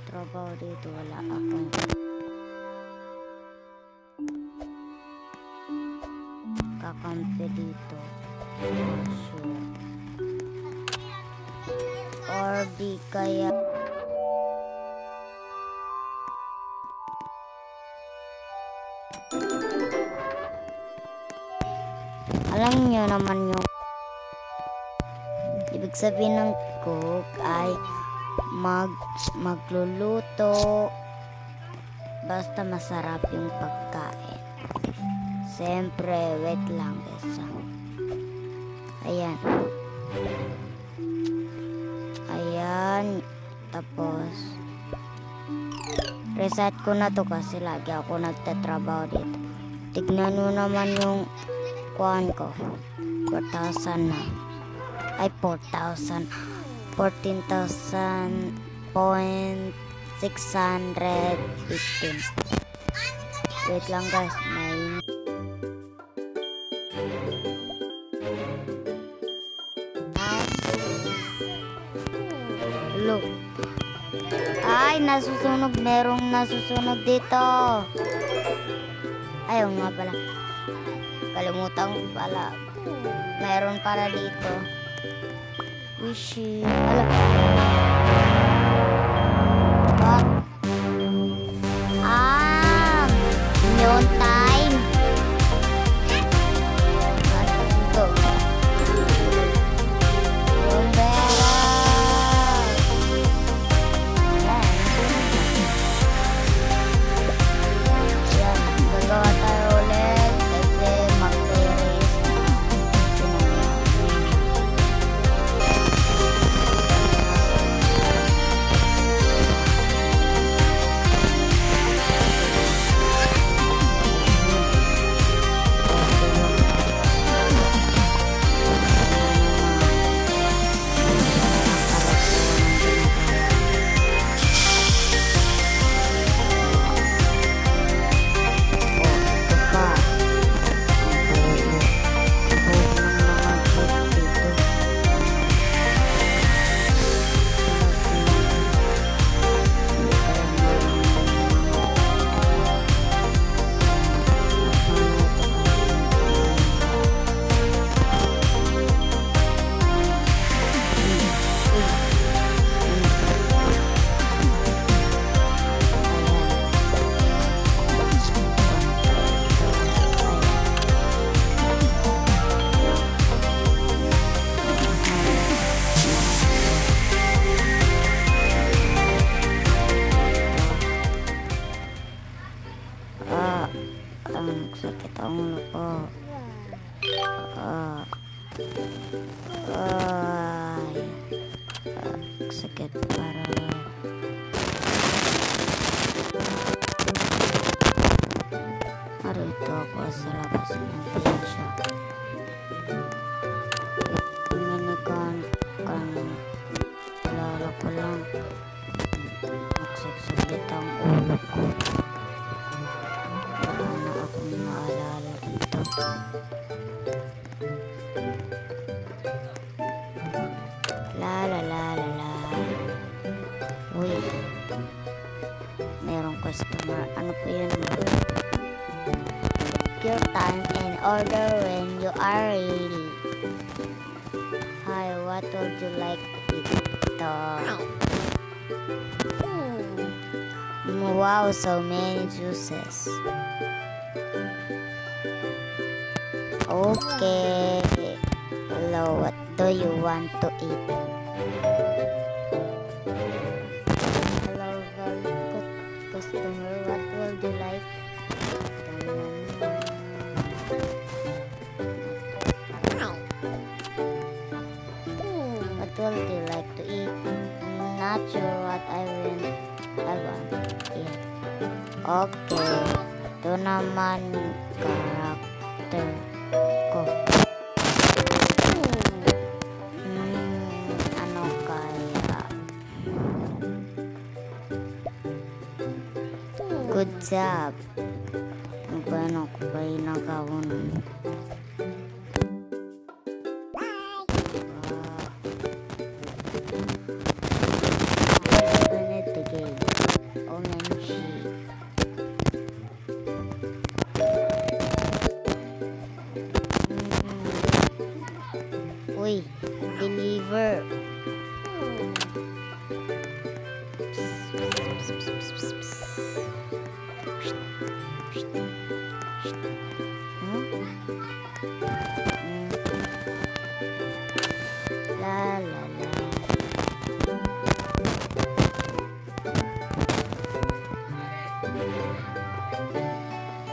magtatrabaho dito. Wala akong kakampi dito. Oh, sure. Or di kaya alam nyo naman yung ibig sabihin ng cook ay magluluto basta masarap yung pagkain. Siyempre, wait lang guys. Ayan. Tapos reset ko na to kasi lagi ako nagtatrabaho dito. Tignan nyo naman yung kuhan ko. 4,000 na. Ay, 4,000. 14,615. Wait lang guys. Look. Ay, nasusunog. Merong nasusunog dito. Ayaw nga pala. Kalimutan ko pala. Meron para dito. Wishy. What? Neon time. Ito. Bombera. Yan. Gagawa tayo ulit. Kasi mag-terrace. Sakit ang ulo ko. Sakit para ito ako sa labas ng pinsya. Minikan alala ko lang magsasaglit ang ulo ko. Naalala dito. La. Uy. Merong customer. Ano po yun? Take your time and order when you are ready. Hi, what would you like to eat? Wow, so many juices. Okay. Hello, what do you want to eat? Hello, customer, what would you like? What would you like to eat? Not sure what I want to eat. Okay. Ito naman yung karakter ko. Ano kaya? Good job. Ano ko ba yung nagawa nun? Bye! Uy, deliver. La la la.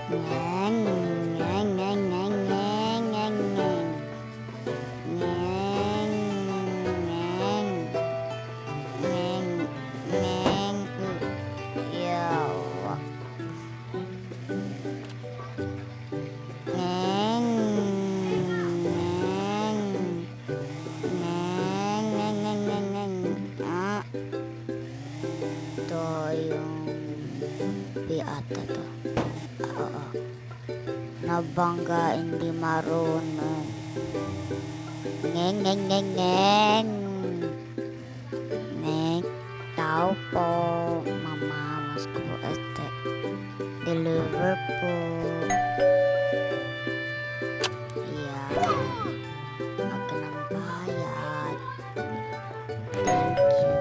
Ngeng, ngeng, ngeng, ngeng, ngeng, ngeng, ngeng. Ngeng, ngeng. Ngeng, ngeng. Yawa. Ngeng, ngeng. Ngeng, ngeng, ngeng, ngeng, ngeng. Ah. Ito yung ata to. Oo. Nabangga, hindi marunong. Ngeng, ngeng, ngeng, ngeng. Ngeng. Tao po. Mama, mas ko deliver po. Ayan. Huwag ka ng bayad. Thank you.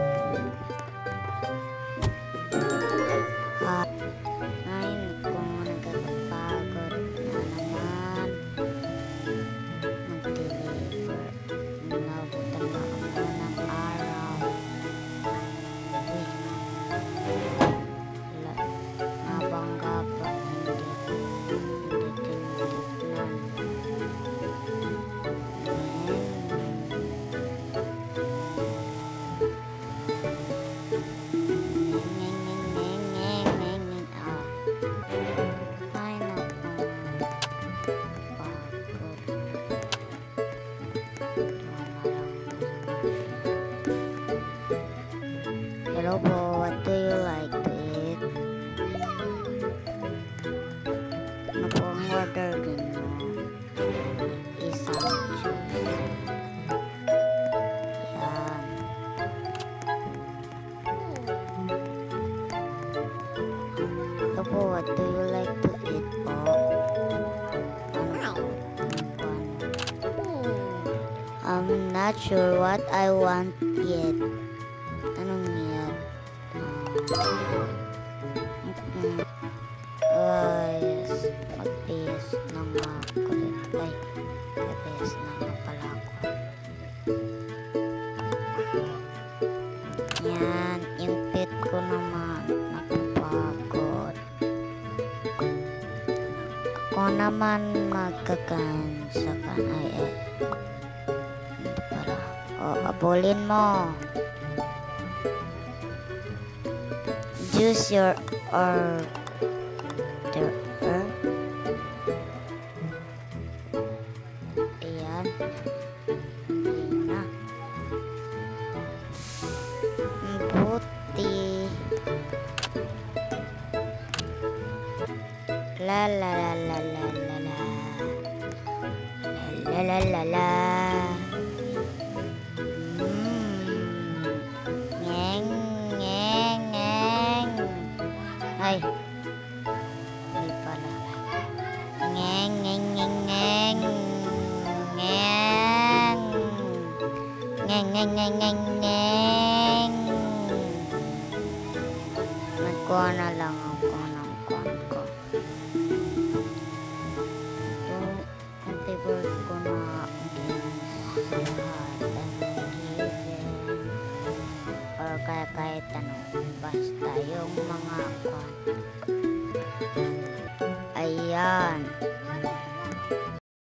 Ngayon, kung nagkakapagod na naman mag-deliver. Nabutan na ako ng araw. Wait. Nabangga pa. Hindi tinitnan. Hello po, what do you like to eat? Ano po ang order ninyo? Isang juice. Yan. Hello po, what do you like to eat po? I'm not sure what I want yet. Anong yan? Yes. Mag-base na nga ako dito. Ay, mag-base na nga pala ako. Yan. Yung pet ko naman. Nakapagod. Ako naman magkakansa ka. Ay, hindi pala. O, abulin mo. Choose your order. Ayan. Hindi na. Buti. La la la la la la la. La la la la. Ay, hindi pala. Ngeng, ngeng, ngeng, ngeng. Ngeng. Ngeng, ngeng, ngeng, ngeng, ngeng. Nagkuha na lang ako ng kuwan ko. Ito, ang favorite ko na games lahat. Or kaya kahit ano. Basta yung mga kuwan. Ayan.